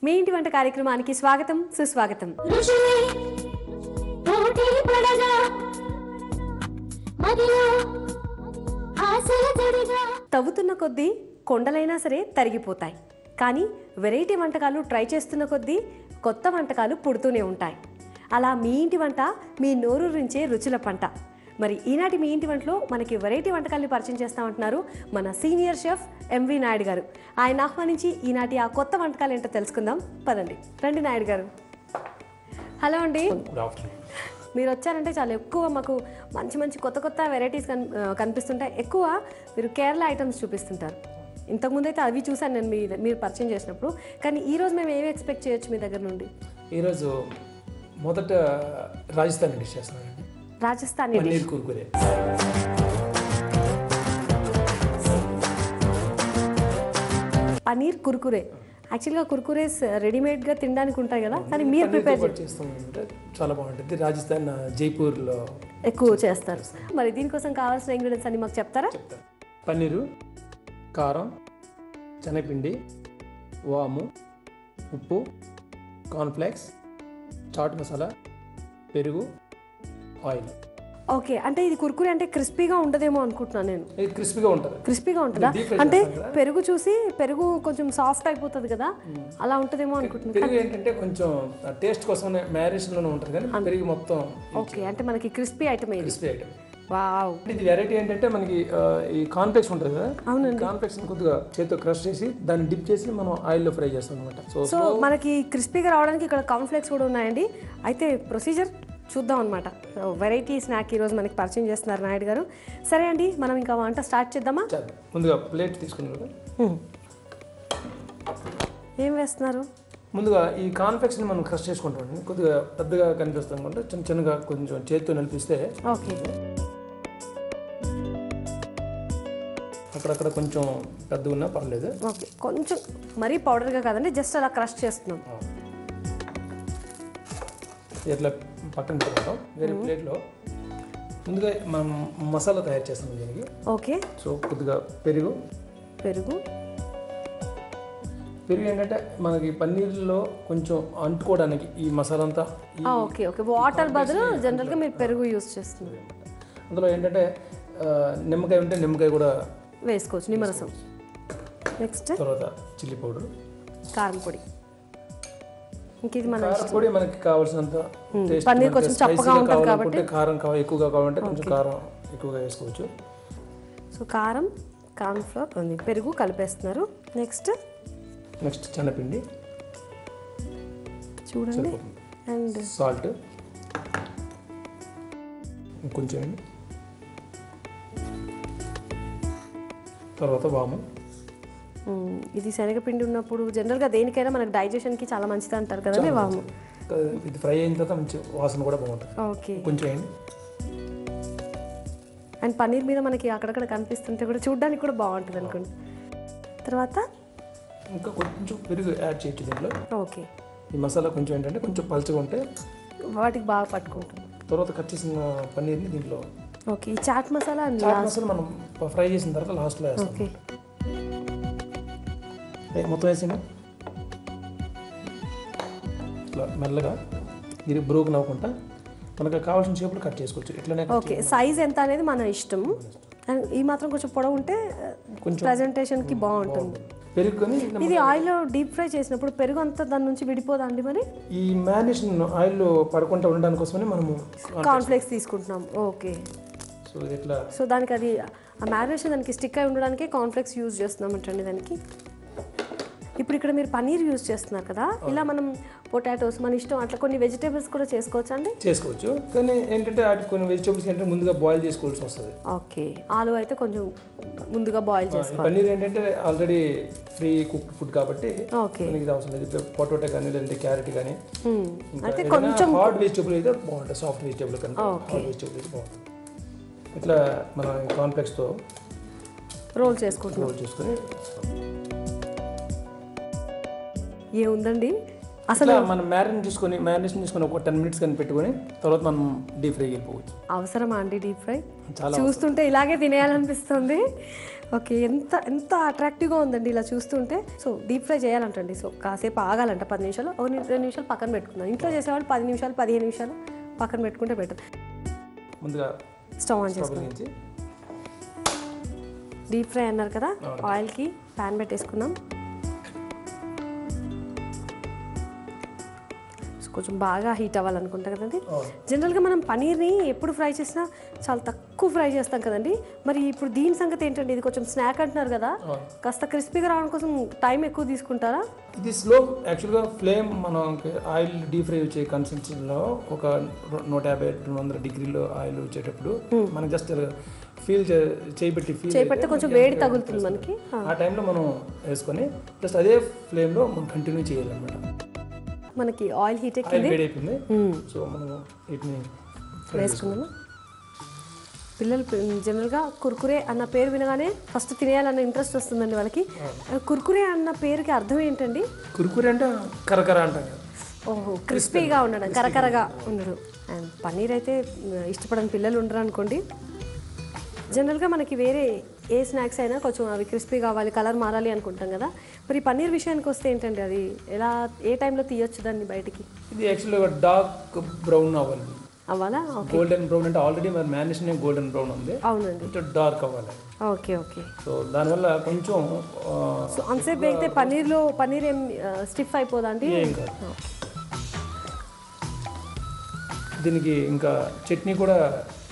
మీ ఇంటి వంట కార్యక్రమానికి స్వాగతం సుస్వాగతం. తవ్వుతున్న కొద్దీ కొండలైనా సరే తరిగిపోతాయి, కానీ వెరైటీ వంటకాలు ట్రై చేస్తున్న కొద్దీ కొత్త వంటకాలు పుడుతూనే ఉంటాయి. అలా మీ ఇంటి వంట మీ నోరూరించే రుచుల పంట. మరి ఈనాటి మీ ఇంటి వంటలో మనకి వెరైటీ వంటకాలని పరిచయం చేస్తామంటున్నారు మన సీనియర్ షెఫ్ ఎంవి నాయుడు గారు. ఆయన ఆహ్వానించి ఈనాటి ఆ కొత్త వంటకాలు ఏంటో తెలుసుకుందాం. పదండి, రండి నాయుడు గారు. హలో అండి. మీరు వచ్చారంటే చాలా ఎక్కువ మాకు మంచి మంచి కొత్త కొత్త వెరైటీస్ కనిపిస్తుంటాయి. ఎక్కువ మీరు కేరళ ఐటమ్స్ చూపిస్తుంటారు. ఇంతకుముందు అయితే అవి చూసాను నేను మీరు పరిచయం చేసినప్పుడు. కానీ ఈరోజు మేము ఏమి ఎక్స్పెక్ట్ చేయొచ్చు మీ దగ్గర నుండి? ఈరోజు మొదట రాజస్థాన్ డిష్ చేస్తున్నానండి. రాజస్థాన్ పన్నీర్ కుర్కురే. పన్నీర్ కుర్కురే. యాక్చువల్గా కుర్కురేస్ రెడీమేడ్గా తినడానికి ఉంటాయి కదా, కానీ మీరు ప్రిపేర్ చేస్తామంటే చాలా బాగుంటుంది. రాజస్థాన్ జైపూర్లో ఎక్కువ చేస్తారు. మరి దీనికోసం కావాల్సిన ఇంగ్రీడియంట్స్ అన్ని మాకు చెప్తారా? పన్నీరు, కారం, శనగపిండి, వాము, ఉప్పు, కార్న్ఫ్లేక్స్, చాట్ మసాలా, పెరుగు, ఆయిల్. ఓకే, అంటే ఇది కుర్కురే అంటే క్రిస్పీగా ఉండదేమో అనుకుంటున్నాను నేను. ఇది క్రిస్పీగా ఉంటుంది. క్రిస్పీగా ఉంటుందా? అంటే పెరుగు చూసి పెరుగు కొంచెం సాఫ్ట్ అయిపోతుంది కదా, అలా ఉంటుందేమో అనుకుంటున్నాను. పెరుగు ఏంటంటే కొంచెం టేస్ట్ కోసం మ్యారినేషన్లోనే ఉంటుంది, కానీ పెరుగు మొత్తం. ఓకే, అంటే మనకి క్రిస్పీ ఐటమ్ ఇది. Crispy item. వావ్. ఇది వెరైటీ ఏంటంటే మనకి ఈ కార్న్ఫ్లేక్స్ ఉంటుంది కదా. అవునండి. కార్న్ఫ్లేక్స్ కొద్దిగా చేతితో క్రష్ చేసి దాన్ని డిప్ చేసి మనం ఆయిల్లో ఫ్రై చేస్తాం అనమాట. సో మనకి క్రిస్పీగా రావడానికి ఇక్కడ కార్న్ఫ్లేక్స్ కూడా ఉన్నాయండి. అయితే ప్రొసీజర్ చూద్దాం అనమాట. వెరైటీ స్నాక్ ఈరోజు మనకి పరిచయం చేస్తున్నారు నాయుడు గారు. సరే అండి, మనం ఇంకా వంట స్టార్ట్ చేద్దామా? ముందుగా ప్లేట్ తీసుకున్నారు. ఏం వేస్తున్నారు? ముందుగా ఈ కార్న్ఫ్లేక్స్ని మనం క్రష్ చేసుకుంటాం. కొద్దిగా పెద్దగా కనిపిస్తాం అనుకుంటే చిన్న చిన్నగా కొంచెం చేతితో నలిపిస్తే ఓకే. అక్కడక్కడ కొంచెం పెద్దగా ఉన్నా పర్లేదు. ఓకే, కొంచెం మరీ పౌడర్గా కాదండి, జస్ట్ అలా క్రష్ చేస్తున్నాం. ఇట్లా పక్కన పెడతాం. వేరే ప్లేట్లో ముందుగా మనం మసాలా తయారు చేస్తాం దీనికి. ఓకే. సో కొద్దిగా పెరుగు. పెరుగు ఏంటంటే మనకి పన్నీర్లో కొంచెం అంటుకోవడానికి ఈ మసాలా అంతా. ఓకే ఓకే, వాటర్ బదులు జనరల్గా మీరు పెరుగు యూజ్ చేస్తున్నారు. అందులో ఏంటంటే నిమ్మకాయ ఉంటే నిమ్మకాయ కూడా వేసుకోవచ్చు, నిమ్మరసం. నెక్స్ట్ తర్వాత చిల్లీ పౌడర్, కారం పొడి. ఇంకేది మన కారం పొడి మనకి కావాల్సినంత. పన్నీర్ కొంచెం చప్పగా ఉంటుంది కాబట్టి కారం ఎక్కువగా కావాలంటే కొంచెం కారం ఎక్కువగా వేసుకోవచ్చు. సో కారం, కార్న్ఫ్లోర్, పెరుగు కలిపేస్తున్నారు. నెక్స్ట్ శనగపిండి చూడండి, అండ్ సాల్ట్ కొంచెం, తర్వాత వాము. ఇది శనగపిండి ఉన్నప్పుడు జనరల్గా దేనికైనా మనకు డైజెషన్కి చాలా మంచిది అంటారు కదండి వాము. ఇది ఫ్రై అయిన తర్వాత మంచి వాసన కూడా బాగుంటుంది. ఓకే, కొంచెం వేయండి. అండ్ పన్నీర్ మీద మనకి అక్కడక్కడ కనిపిస్తుంటే కూడా చూడడానికి కూడా బాగుంటుంది అనుకోండి. తర్వాత ఇంకా కొంచెం పెరుగు యాడ్ చేయొచ్చు దీంట్లో. ఓకే. ఈ మసాలా కొంచెం ఏంటంటే కొంచెం పలుచగా ఉంటే వాటికి బాగా పట్టుకుంటుంది. తర్వాత కట్ చేసిన పన్నీర్ని దీంట్లో. ఓకే, ఈ చాట్ మసాలా మనం ఫ్రై చేసిన తర్వాత లాస్ట్లో వేస్తాం. ఓకే, మొత్తం వేసింది ఇట్లా మెల్లగా. ఇది బ్రోకన్ అవ్వకుండా మనకు కావాల్సిన షేపులు కట్ చేసుకోవచ్చు ఇట్లనే. ఓకే, సైజ్ ఎంత అనేది మన ఇష్టం. అండ్ ఈ మాత్రం కొంచెం పొడవు ఉంటే కొంచెం ప్రెజెంటేషన్కి బాగుంటుంది. పెరుగుని ఇది ఆయిల్లో డీప్ ఫ్రై చేసినప్పుడు పెరుగు అంతా దాని నుంచి విడిపోదండి. మరి ఈ మ్యారినేషన్ ఆయిల్లో పడకుండా ఉండడానికి కోసమని మనము కార్న్ఫ్లేక్స్ తీసుకుంటున్నాం. ఓకే. సో దానికి అది ఆ మ్యారినేషన్ దానికి స్టిక్ అయి ఉండడానికి కార్న్ఫ్లేక్స్ యూజ్ చేస్తున్నాం అంటండి దానికి. ఇప్పుడు ఇక్కడ మీరు పన్నీర్ యూజ్ చేస్తున్నారు కదా, ఇలా మనం పొటాటోస్ మన ఇష్టం అట్లా కొన్ని వెజిటేబుల్స్ కూడా చేసుకోవచ్చు అండి? చేసుకోవచ్చు, కానీ ఏంటంటే కొన్ని వెజిటేబుల్స్ ఏంటంటే ముందుగా బాయిల్ చేసుకోవాల్సి వస్తుంది. ఓకే, ఆలు అయితే కొంచెం ముందుగా బాయిల్ చేసుకోవాలి. పన్నీర్ ఏంటంటే ఆల్రెడీ ఫ్రీ కుక్ ఫుడ్ కాబట్టి ఓకే ఇది అవసరం లేదు. పొటాటో కానీ లేదంటే క్యారెట్ కానీ అయితే కొంచెం హార్డ్ వెజిటేబుల్ అయితే బాగుంటుంది. సాఫ్ట్ వెజిటేబుల్ కన్నా హార్డ్ వెజిటేబుల్ అయితే బాగుంటుంది. ఇట్లా మనం కాన్ఫ్లెక్స్తో రోల్ చేసుకుంటున్నాం. రోల్ చేసుకొని ఏముందండి అసలు మనం మ్యారినేషన్ చేసుకొని ఒక 10 minutes కానీ పెట్టుకొని తర్వాత మనం డీప్ ఫ్రైకి వెళ్ళిపోవచ్చు. అవసరమా అండి డీప్ ఫ్రై? చూస్తుంటే ఇలాగే తినేయాలనిపిస్తుంది. ఓకే, ఎంత ఎంత అట్రాక్టివ్గా ఉందండి ఇలా చూస్తుంటే. సో డీప్ ఫ్రై చేయాలంటండి. సో కాసేపు ఆగాలంట 10 నిమిషాలు, 2 నిమిషాలు పక్కన పెట్టుకుందాం. ఇంట్లో చేసేవాళ్ళు 10 నిమిషాలు 15 నిమిషాలు పక్కన పెట్టుకుంటే బెటర్. ముందుగా స్టవ్ ఆన్ చేసుకుందాం. డీప్ ఫ్రై అన్నారు కదా, ఆయిల్కి ప్యాన్ పెట్టేసుకుందాం. కొంచెం బాగా హీట్ అవ్వాలనుకుంటా కదండి. జనరల్గా మనం పనీర్ని ఎప్పుడు ఫ్రై చేసినా చాలా తక్కువ ఫ్రై చేస్తాం కదండి. మరి ఇప్పుడు దీని సంగతి ఏంటండి? ఇది కొంచెం స్నాక్ అంటున్నారు కదా, కాస్త క్రిస్పీగా రావడం కోసం టైం ఎక్కువ తీసుకుంటారా? ఇది స్లో యాక్చువల్గా ఫ్లేమ్ మనం ఆయిల్ డీప్ ఫ్రై వచ్చే కన్సిస్టెన్సీలో ఒక 150-200 డిగ్రీలో ఆయిల్ వచ్చేటప్పుడు మనం జస్ట్ చేయిపెట్టి కొంచెం వేడి తగులుతుంది మనకి. ఆ టైంలో మనం వేసుకొని జస్ట్ అదే ఫ్లేమ్లో మనం కంటిన్యూ చేయాలన్నమాట. మనకి ఆయిల్ హీట్ అయిపోయింది. సో మనం వీటిని వేసుకున్నాము. పిల్లలు జనరల్గా కుర్కురే అన్న పేరు వినగానే ఫస్ట్ తినేయాలన్న ఇంట్రెస్ట్ వస్తుందండి వాళ్ళకి. కుర్కురే అన్న పేరుకి అర్థం ఏంటండి? కుర్కురే అంటే కరకర అంటారు. ఓహో, క్రిస్పీగా ఉండడం, కరకరగా ఉండడం. అండ్ పన్నీర్ అయితే ఇష్టపడని పిల్లలు ఉండరు అనుకోండి. జనరల్గా మనకి వేరే ఏ స్నాక్స్ అయినా కొంచెం అవి క్రిస్పీ కావాలి, కలర్ మారాలి అనుకుంటాం కదా. మరి పన్నీర్ విషయానికి వస్తే ఏంటంటే అది ఎలా, ఏ టైంలో తీయొచ్చు దాన్ని బయటికి? ఇది యాక్చువల్గా డార్క్ బ్రౌన్ అవ్వాలి. అవ్వాలా? గోల్డెన్ బ్రౌన్ అంటే ఆల్రెడీ మరి మ్యారినేషన్ గోల్డెన్ బ్రౌన్ ఉంది. అవునండి, కొంచెం డార్క్ అవ్వాలి. Okay okay. సో దానివల్ల కొంచెం సో అంతసేపు అయితే పన్నీర్ ఏం స్టిఫ్ అయిపోదా అండి? ఏం కాదు. దీనికి ఇంకా చట్నీ కూడా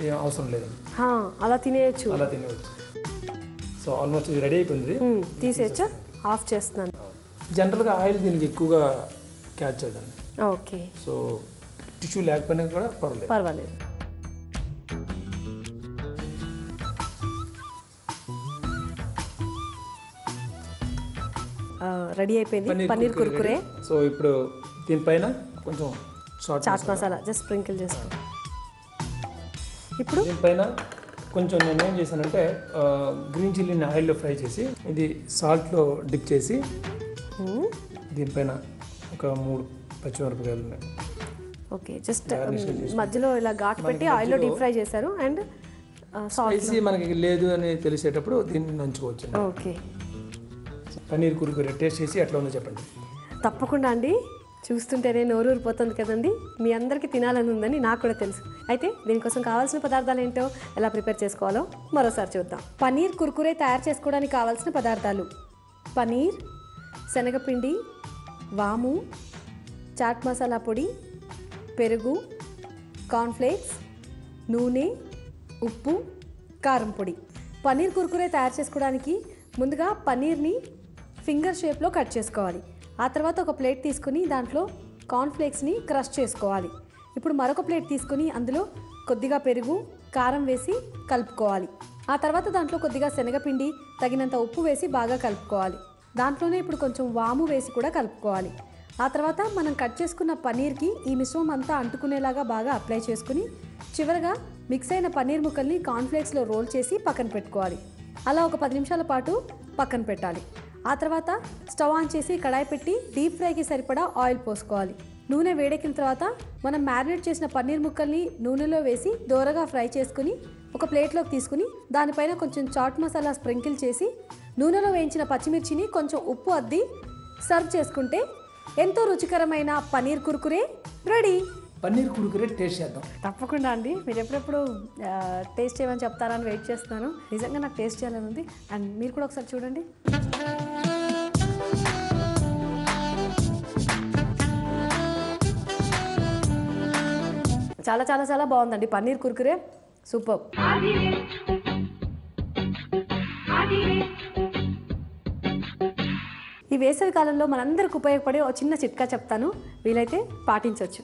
ఏం అవసరం లేదు, అలా తినేయచ్చు. సో ఆల్మోస్ట్ ఇది రెడీ అయిపోయింది. తీసేయచ్చా? ఆఫ్ చేస్తున్నాను. జనరల్గా ఆయిల్ దీనికి ఎక్కువగా క్యాచ్ అవుతుంది. ఓకే. సో టిష్యూ లేకపోయినా కూడా పర్వాలేదు. రెడీ అయిపోయింది పన్నీర్ కుర్కురే. సో ఇప్పుడు దీనిపైన కొంచెం చాట్ మసాలా జస్ట్ స్ప్రింకిల్ చేసుకో. ఇప్పుడు దీనిపైన కొంచెం నేను ఏం చేశానంటే గ్రీన్ చిల్లీని ఆయిల్లో ఫ్రై చేసి ఇది సాల్ట్లో డిప్ చేసి దీనిపైన ఒక 3 పచ్చిమిరపకాయలు ఉన్నాయి. ఓకే, జస్ట్ మధ్యలో ఇలా ఘాట్ పెట్టి ఆయిల్లో డీప్ ఫ్రై చేశారు. అండ్ స్పైసీ మనకి లేదు అని తెలిసేటప్పుడు దీన్ని నంచుకోవచ్చు. ఓకే, పన్నీర్ కుర్కురే టేస్ట్ చేసి ఎట్లా ఉందో చెప్పండి. తప్పకుండా అండి, చూస్తుంటేనే నోరు ఊరిపోతుంది కదండి. మీ అందరికీ తినాలని ఉందని నాకు కూడా తెలుసు. అయితే దీనికోసం కావాల్సిన పదార్థాలు ఏంటో, ఎలా ప్రిపేర్ చేసుకోవాలో మరోసారి చూద్దాం. పన్నీర్ కుర్కురే తయారు చేసుకోవడానికి కావాల్సిన పదార్థాలు: పన్నీర్, శనగపిండి, వాము, చాట్ మసాలా పొడి, పెరుగు, కార్న్ఫ్లేక్స్, నూనె, ఉప్పు, కారం పొడి. పన్నీర్ కుర్కురే తయారు చేసుకోవడానికి ముందుగా పన్నీర్ని ఫింగర్ షేప్లో కట్ చేసుకోవాలి. ఆ తర్వాత ఒక ప్లేట్ తీసుకుని దాంట్లో కార్న్ఫ్లేక్స్ని క్రష్ చేసుకోవాలి. ఇప్పుడు మరొక ప్లేట్ తీసుకుని అందులో కొద్దిగా పెరుగు, కారం వేసి కలుపుకోవాలి. ఆ తర్వాత దాంట్లో కొద్దిగా శనగపిండి, తగినంత ఉప్పు వేసి బాగా కలుపుకోవాలి. దాంట్లోనే ఇప్పుడు కొంచెం వాము వేసి కూడా కలుపుకోవాలి. ఆ తర్వాత మనం కట్ చేసుకున్న పన్నీర్కి ఈ మిశ్రమం అంతా అంటుకునేలాగా బాగా అప్లై చేసుకుని చివరగా మిక్స్ అయిన పన్నీర్ ముక్కల్ని కార్న్ఫ్లేక్స్లో రోల్ చేసి పక్కన పెట్టుకోవాలి. అలా ఒక 10 నిమిషాల పాటు పక్కన పెట్టాలి. ఆ తర్వాత స్టవ్ ఆన్ చేసి కడాయి పెట్టి డీప్ ఫ్రైకి సరిపడా ఆయిల్ పోసుకోవాలి. నూనె వేడెక్కిన తర్వాత మనం మ్యారినేట్ చేసిన పన్నీర్ ముక్కల్ని నూనెలో వేసి దోరగా ఫ్రై చేసుకుని ఒక ప్లేట్లోకి తీసుకుని దానిపైన కొంచెం చాట్ మసాలా స్ప్రింకిల్ చేసి నూనెలో వేయించిన పచ్చిమిర్చిని కొంచెం ఉప్పు అద్ది సర్వ్ చేసుకుంటే ఎంతో రుచికరమైన పన్నీర్ కుర్కురే రెడీ. పన్నీర్ కుర్కురే టేస్ట్ చేద్దాం. తప్పకుండా అండి, మీరు ఎప్పుడెప్పుడు టేస్ట్ చేయమని చెప్తారని వెయిట్ చేస్తున్నాను. నిజంగా నాకు టేస్ట్ చేయాలని ఉంది. అండ్ మీరు కూడా ఒకసారి చూడండి. చాలా చాలా చాలా బాగుందండి పన్నీర్ కుర్కురే, సూపర్. ఈ వేసవి కాలంలో మనందరికి ఉపయోగపడే ఒక చిన్న చిట్కా చెప్తాను, వీలైతే పాటించవచ్చు.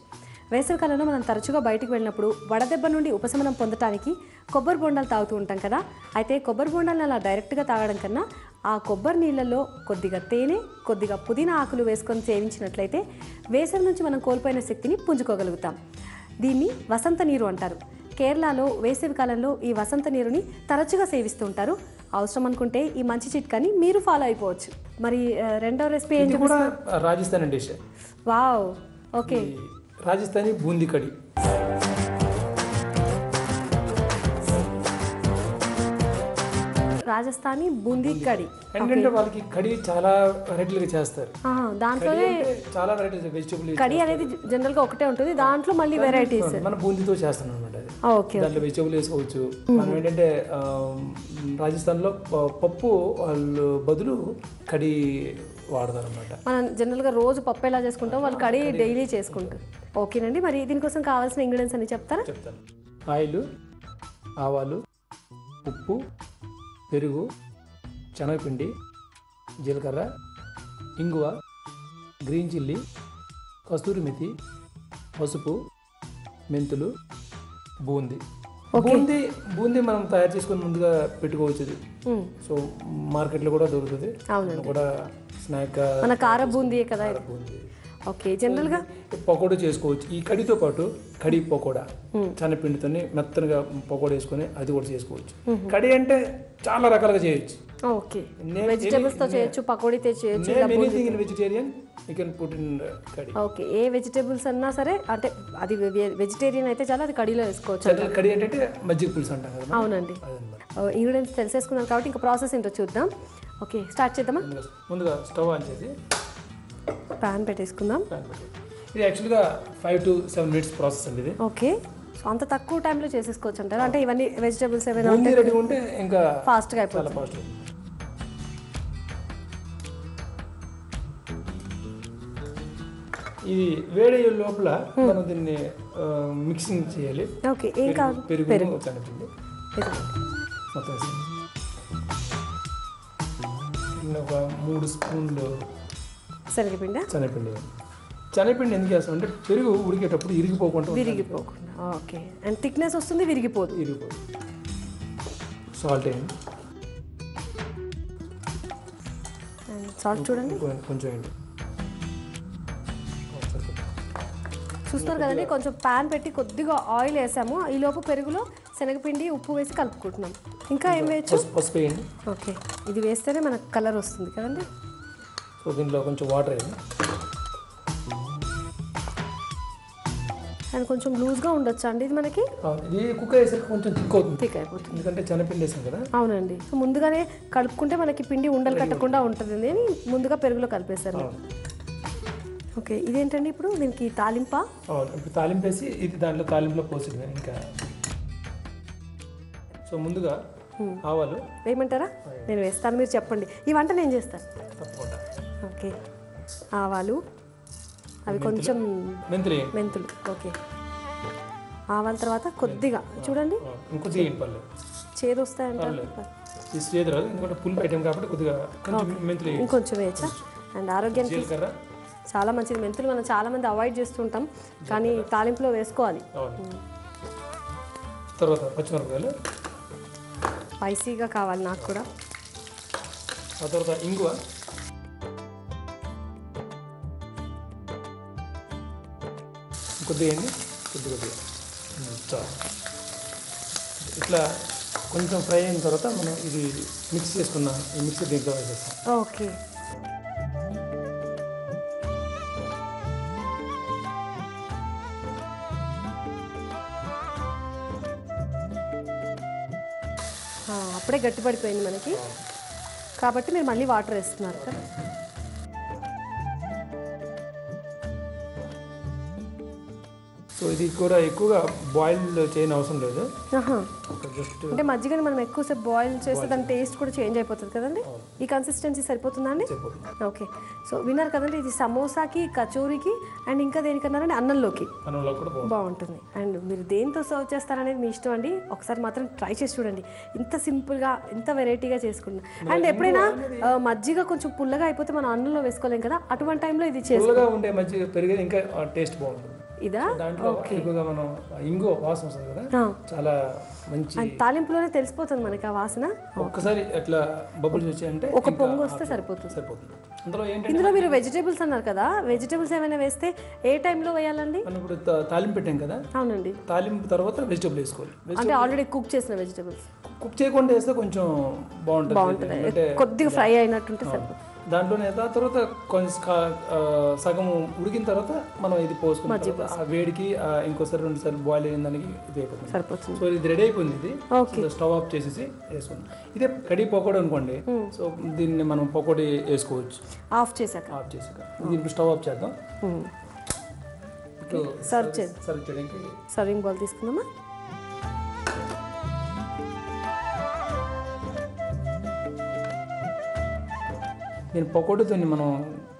వేసవి కాలంలో మనం తరచుగా బయటికి వెళ్ళినప్పుడు వడదెబ్బ నుండి ఉపశమనం పొందడానికి కొబ్బరి బొండాలు తాగుతూ ఉంటాం కదా. అయితే కొబ్బరి బొండాలను అలా డైరెక్ట్గా తాగడం కన్నా ఆ కొబ్బరి నీళ్ళల్లో కొద్దిగా తేనె, కొద్దిగా పుదీనా ఆకులు వేసుకొని సేవించినట్లయితే వేసవి నుంచి మనం కోల్పోయిన శక్తిని పుంజుకోగలుగుతాం. దీన్ని వసంత నీరు అంటారు. కేరళలో వేసవి కాలంలో ఈ వసంత నీరుని తరచుగా సేవిస్తూ ఉంటారు. అవసరం అనుకుంటే ఈ మంచి చిట్కాని మీరు ఫాలో అయిపోవచ్చు. మరి రెండో రెసిపీ ఇది కూడా Rajasthani dish. Wow, okay. Rajasthani boondi కడి. రాజస్థానీ బూందీ కడి. ఎందుకంటే వాళ్ళకి కడి చాలా వెరైటీలుగా చేస్తారు. దాంట్లోనే చాలా వెరైటీస్ వెజిటబుల్. కడి అనేది జనరల్ గా ఒకటే ఉంటుంది, దాంట్లో మళ్ళీ వెరైటీస్. మన బూందీతో చేస్తున్నాం అనమాట. ఓకే. దాంట్లో వెజిటబుల్ వేసుకోవచ్చు. మనం ఏంటంటే రాజస్థాన్ లో పప్పు వాళ్ళు బదులు కడి వాడతారు అనమాట. మనం జనరల్ గా రోజు పప్పు ఎలా చేసుకుంటాం, వాళ్ళు కడి డైలీ చేసుకుంటారు. ఓకేనండి, మరి దీనికోసం కావాల్సిన ఇంగ్రీడియంట్స్ అన్ని చెప్తారా? చెప్తాను. ఆయిల్, ఆవాలు, ఉప్పు, పెరుగు, శనగపిండి, జీలకర్ర, ఇంగువ, గ్రీన్ చిల్లీ, కస్తూరి మెథి, పసుపు, మెంతులు, బూందీ. బూందీ మనం తయారు చేసుకొని ముందుగా పెట్టుకోవచ్చు. సో మార్కెట్లో కూడా దొరుకుతుంది. కూడా స్నాక్ మన కార బూందీ కదా. ఓకే. జనరల్ గా పకోడా చేసుకోవచ్చు. ఈ కడితో పాటు కడి పకోడా శనగపిండితో మెత్తగా పకోడా వేసుకొని అది కూడా చేసుకోవచ్చు. కడి అంటే చాలా రకాలుగా చేయొచ్చు. ఓకే. వెజిటబుల్స్ తో చేయొచ్చు, పకోడీతో చేయొచ్చు. Anything in vegetarian you can put in kadhi. Okay. A vegetables అన్నా సరే, అంటే అది వెజిటేరియన్ అయితే చాలా అది కడిలో వేసుకోవచ్చు. కడి అంటే మజ్జిగ పులుసు అంటాం కదా. అవునండి. ఇంగ్రీడియంట్స్ తెలిసేసుకున్నాం కాబట్టి ఇంకా ప్రాసెస్ ఏంటో చూద్దాం. ఓకే, స్టార్ట్ చేద్దామా? ముందుగా స్టవ్ ఆన్ చేసి ప్యాన్ పెట్టేసుకుందాం. ఇది యాక్చువల్గా 5 to 7 minutes ప్రాసెస్ అండి ఇది. ఓకే. సో అంత తక్కువ టైంలో చేసేసుకోవచ్చు అంటారు. అంటే ఇవన్నీ వెజిటబుల్స్ ఏమైనా రెడీ ఉంటే ఇంకా ఫాస్ట్గా అయిపోతుంది. ఫాస్ట్. ఇది వేడి లోపల మనం దీన్ని మిక్సింగ్ చేయాలి. ఓకే. ఏం కావాలి? పెరుగు శనగపిండి మొత్తం ఒక 3 స్పూన్లు శనగపిండి ఎందుకు వేస్తాం అంటే పెరుగు ఉడికేటప్పుడు విరిగిపోకుండా. ఓకే. అండ్ థిక్నెస్ వస్తుంది, విరిగిపోదు. సాల్ట్ వేయండి. అండ్ సాల్ట్ చూడండి కొంచెం వేయండి. చూస్తారు కదండి, కొంచెం ప్యాన్ పెట్టి కొద్దిగా ఆయిల్ వేసాము. ఈ లోపు పెరుగులో శనగపిండి, ఉప్పు వేసి కలుపుకుంటున్నాం. ఇంకా ఏం వేయచ్చు? పసుపు వేయండి. ఓకే. ఇది వేస్తేనే మనకు కలర్ వస్తుంది కదండి. సో దీంట్లో కొంచెం వాటర్ వేయండి. అండ్ కొంచెం లూజ్గా ఉండొచ్చు అండి ఇది మనకి. ఇది కుక్ అయ్యేసరికి కొంచెం థిక్ అయిపోతుంది, ఎందుకంటే శనగపిండి వేసాం కదా. అవునండి. సో ముందుగానే కలుపుకుంటే మనకి పిండి ఉండలు కట్టకుండా ఉంటుంది అని ముందుగా పెరుగులో కలిపేశారు. ఓకే. ఇదేంటండి ఇప్పుడు దీనికి తాలింపా? ఇప్పుడు తాలింపు వేసి ఇది దాంట్లో తాలింపులో పోసింది. ఇంకా సో ముందుగా ఆవాలు వేయమంటారా? నేను వేస్తాను, మీరు చెప్పండి. ఈ వంట నేను చేస్తాను తప్పకుండా. ఓకే. ఆవాలు, అవి కొంచెం మెంతులు. ఓకే. ఆవాల తర్వాత కొద్దిగా చూడండి, చేదు వస్తాయంటారు. ఎందుకంటే పులుపు ఐటమ్ కాబట్టి కొద్దిగా ఇంకొంచెం వేయచ్చా? అండ్ ఆరోగ్యానికి చాలా మంచిది మెంతులు. మనం చాలా మంది అవాయిడ్ చేస్తుంటాం, కానీ తాలింపులో వేసుకోవాలి. తర్వాత పచ్చిమిరపకాయలు స్పైసీగా కావాలి నాకు కూడా. ఆ తర్వాత ఇంగువ, కొద్దిగా కొద్దిగా చాలు. ఇట్లా కొంచెం ఫ్రై అయిన తర్వాత మనం ఇది మిక్స్ చేసుకున్న ఈ మిక్సీ దీంట్లో వేసేస్తాం. ఓకే. అప్పుడే గట్టిపడిపోయింది మనకి, కాబట్టి మీరు మళ్ళీ వాటర్ వేస్తున్నారు కదా. సో ఇది కూడా ఎక్కువగా బాయిల్ చేయని అవసరం లేదు. అంటే మజ్జిగని మనం ఎక్కువసేపు బాయిల్ చేస్తే దాని టేస్ట్ కూడా చేంజ్ అయిపోతుంది కదండి. ఈ కన్సిస్టెన్సీ సరిపోతుందండి? ఓకే. సో విన్నారు కదండి, ఇది సమోసాకి, కచోరీకి అండ్ ఇంకా దేనికన్నారండి అన్నంలోకి బాగుంటుంది. అండ్ మీరు దేంతో సర్వ్ చేస్తారనేది మీ ఇష్టం అండి. ఒకసారి మాత్రం ట్రై చేసి చూడండి. ఇంత సింపుల్గా, ఇంత వెరైటీగా చేసుకుంటాం. అండ్ ఎప్పుడైనా మజ్జిగ కొంచెం పుల్లగా అయిపోతే మనం అన్నంలో వేసుకోలేం కదా, అటువంటి టైంలో ఇది ఉండే మజ్జిగ పెరిగే ఇంకా టేస్ట్ బాగుంటుంది. ఇదా? దాంట్లో ఎక్కువగా మనం ఇంగువ వాసన వస్తుంది కదా, చాలా మంచి. తాలింపులోనే తెలిసిపోతుంది మనకి ఆ వాసన. ఒక్కసారి ఎట్లా బబుల్స్ వచ్చాయంటే ఒక పొంగు వస్తే సరిపోతుంది. ఇందులో మీరు వెజిటేబుల్స్ అన్నారు కదా, వెజిటేబుల్స్ ఏమైనా వేస్తే ఏ టైంలో వేయాలండి? మనం ఇప్పుడు తాలింపు పెట్టాం కదా. అవునండి. తాలింపు తర్వాత వెజిటేబుల్ వేసుకోవాలి. అంటే ఆల్రెడీ కుక్ చేసిన వెజిటేబుల్స్ కుక్ చేయకుండా వేస్తే కొంచెం బాగుంటుంది అంటే కొద్దిగా ఫ్రై అయినట్టుంటే సరిపోతుంది. దాంట్లోనే తర్వాత కొంచెం సగం ఉడికిన తర్వాత మనం ఇది పోసుకుంటాం. ఆ వేడికి ఇంకోసారి 2 సార్లు బాయిల్ అయిన దానికి ఇది అయిపోతుంది, సరిపోతుంది. సో ఇది రెడీ అయిపోయింది. ఇది స్టవ్ ఆఫ్ చేసేసి వేసుకున్నాం. ఇదే కడి పకోడీ అనుకోండి. సో దీన్ని మనం పకోడీ వేసుకోవచ్చు ఆఫ్ చేసాక. దీనికి స్టవ్ ఆఫ్ చేద్దాం. సర్వ్ చేయడానికి సర్వింగ్ బౌల్ తీసుకుందామా? నేను పకోడీతో మనం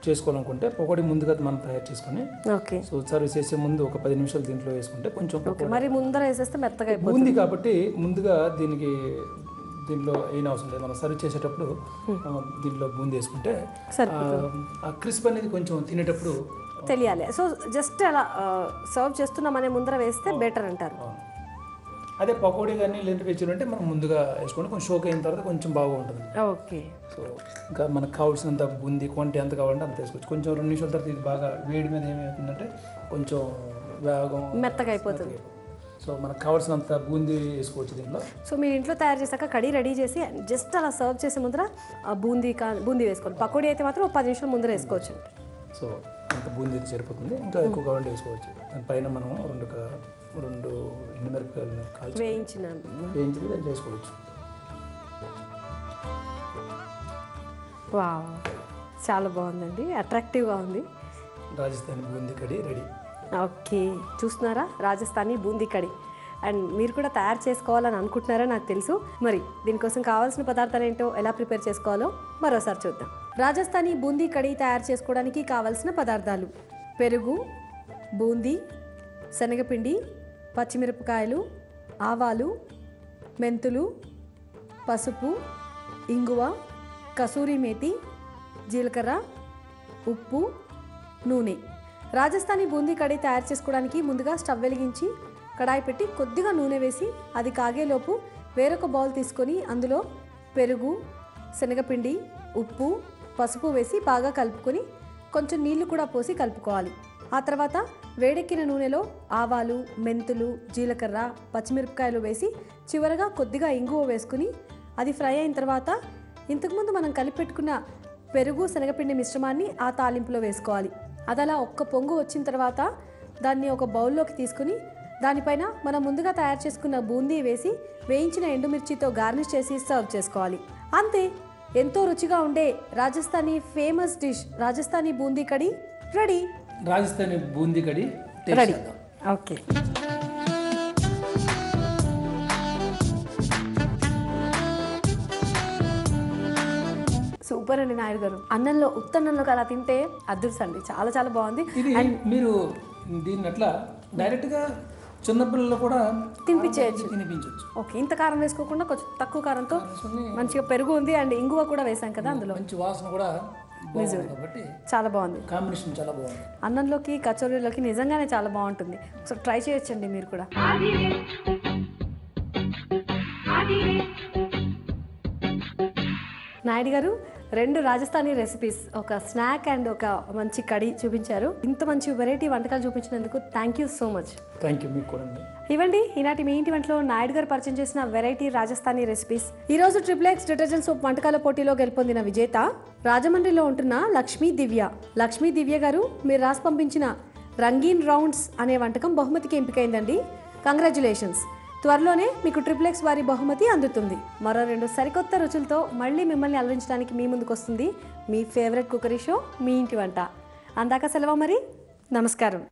చేసుకోవాలనుకుంటే పకోడీ ముందుగా మనం తయారు చేసుకొని ఓకే. సో సర్వ్ చేసే ముందు ఒక 10 నిమిషాలు దీంట్లో వేసుకుంటే కొంచెం మరి ముందర వేసేస్తే మెత్తగా అయిపోతుంది. బూందీ కాబట్టి ముందుగా దీంట్లో ఏం అవసరం లేదు. మనం సర్వ్ చేసేటప్పుడు దీంట్లో బూందీ వేసుకుంటే ఆ క్రిస్ప్ అనేది కొంచెం తినేటప్పుడు తెలియాలి. సో జస్ట్ అలా సర్వ్ చేస్తున్నామనే ముందర వేస్తే బెటర్ అంటారు. అదే పకోడీ కానీ లేదంటే వెజ్జులంటే మనం ముందుగా వేసుకొని కొంచెం షోక్ అయిన తర్వాత కొంచెం బాగుంటుంది. ఓకే. సో ఇంకా మనకు కావాల్సినంత బూందీ క్వాంటిటీ ఎంత కావాలంటే అంత వేసుకోవచ్చు. కొంచెం 2 నిమిషాల తర్వాత ఇది బాగా వేడి మీద ఏమవుతుందంటే కొంచెం వేగం మెత్తగా అయిపోతుంది. సో మనకు కావాల్సినంత బూందీ వేసుకోవచ్చు దీంట్లో. సో మీరు ఇంట్లో తయారు చేశాక కడీ రెడీ చేసి జస్ట్ అలా సర్వ్ చేసే ముందర బూందీ వేసుకోవాలి. పకోడీ అయితే మాత్రం 10 నిమిషాల ముందర వేసుకోవచ్చు. సో అంత బూందీ సరిపోతుంది. ఇంకా ఎక్కువ కావాలంటే వేసుకోవచ్చు. దానిపైన మనం 2 ఎండుమిరపకాయలు కాల్చి వేయించి దాన్ని చేసుకోవచ్చు. వావ్, చాలా బాగుందండి, అట్రాక్టివ్గా ఉంది. రాజస్థానీ బూందీ కడి రెడీ. ఓకే, చూస్తున్నారా, రాజస్థానీ బూందీ కడి. అండ్ మీరు కూడా తయారు చేసుకోవాలని అనుకుంటున్నారో నాకు తెలుసు. మరి దీనికోసం కావాల్సిన పదార్థాలు ఏంటో, ఎలా ప్రిపేర్ చేసుకోవాలో మరోసారి చూద్దాం. రాజస్థానీ బూందీ కడి తయారు చేసుకోవడానికి కావాల్సిన పదార్థాలు: పెరుగు, బూందీ, శనగపిండి, పచ్చిమిరపకాయలు, ఆవాలు, మెంతులు, పసుపు, ఇంగువ, కసూరి మేతి, జీలకర్ర, ఉప్పు, నూనె. రాజస్థానీ బూందీ కడి తయారు చేసుకోవడానికి ముందుగా స్టవ్ వెలిగించి కడాయి పెట్టి కొద్దిగా నూనె వేసి అది కాగేలోపు వేరొక బౌల్ తీసుకొని అందులో పెరుగు, శనగపిండి, ఉప్పు, పసుపు వేసి బాగా కలుపుకొని కొంచెం నీళ్లు కూడా పోసి కలుపుకోవాలి. ఆ తర్వాత వేడెక్కిన నూనెలో ఆవాలు, మెంతులు, జీలకర్ర, పచ్చిమిరపకాయలు వేసి చివరగా కొద్దిగా ఇంగువ వేసుకుని అది ఫ్రై అయిన తర్వాత ఇంతకుముందు మనం కలిపెట్టుకున్న పెరుగు, శనగపిండి మిశ్రమాన్ని ఆ తాలింపులో వేసుకోవాలి. అది అలా ఒక్క పొంగు వచ్చిన తర్వాత దాన్ని ఒక బౌల్లోకి తీసుకుని దానిపైన మనం ముందుగా తయారు చేసుకున్న బూందీ వేసి వేయించిన ఎండుమిర్చితో గార్నిష్ చేసి సర్వ్ చేసుకోవాలి. అంతే, ఎంతో రుచిగా ఉండే రాజస్థానీ ఫేమస్ డిష్ రాజస్థానీ బూందీ కడి రెడీ. రాజస్థానీ బూందీ కడి రెడీ. ఓకే. సూపర్ అండి నాయుడు గారు. అన్నంలో, ఉత్తన్నంలో అలా తింటే అదృష్టండి, చాలా చాలా బాగుంది. అండ్ మీరు దీన్ని అట్లా డైరెక్ట్గా చిన్నపిల్లలు కూడా తినిపించవచ్చు. ఓకే, ఇంత కారం వేసుకోకుండా కొంచెం తక్కువ కారంతో మంచిగా పెరుగు ఉంది అండ్ ఇంగువ కూడా వేసాం కదా అందులో, మంచి వాసన కూడా చాలా బాగుంది. కాంబినేషన్ చాలా బాగుంది. అన్నంలోకి కచోరీలోకి నిజంగానే చాలా బాగుంటుంది. సో ట్రై చేయొచ్చండి మీరు కూడా. నాయుడు గారు 2 రాజస్థానీ రెసిపీస్, ఒక స్నాక్ అండ్ ఒక మంచి కడి చూపించారు. ఇంత మంచి వెరైటీ వంటకాలు చూపించినందుకు thank you so much. Thank you మీకు కూడా. ఇవ్వండి ఈనాటి మీ ఇంటి వంటలో నాయుడు గారు పరిచయం చేసిన వెరైటీ రాజస్థానీ రెసిపీస్. ఈ రోజు XXX డిటర్జెంట్ సోప్ వంటకాల పోటీలో గెలుపొందిన విజేత రాజమండ్రిలో ఉంటున్న లక్ష్మీ దివ్య. లక్ష్మీ దివ్య గారు, మీరు రాసి పంపించిన రంగీన్ రౌండ్స్ అనే వంటకం బహుమతికి ఎంపికైందండి. కంగ్రాచులేషన్స్. త్వరలోనే మీకు XXX వారి బహుమతి అందుతుంది. మరో 2 సరికొత్త రుచులతో మళ్ళీ మిమ్మల్ని అలరించడానికి మీ ముందుకు వస్తుంది మీ ఫేవరెట్ కుకరీ షో, మీ ఇంటి వంట. అందాక సెలవు మరి. నమస్కారం.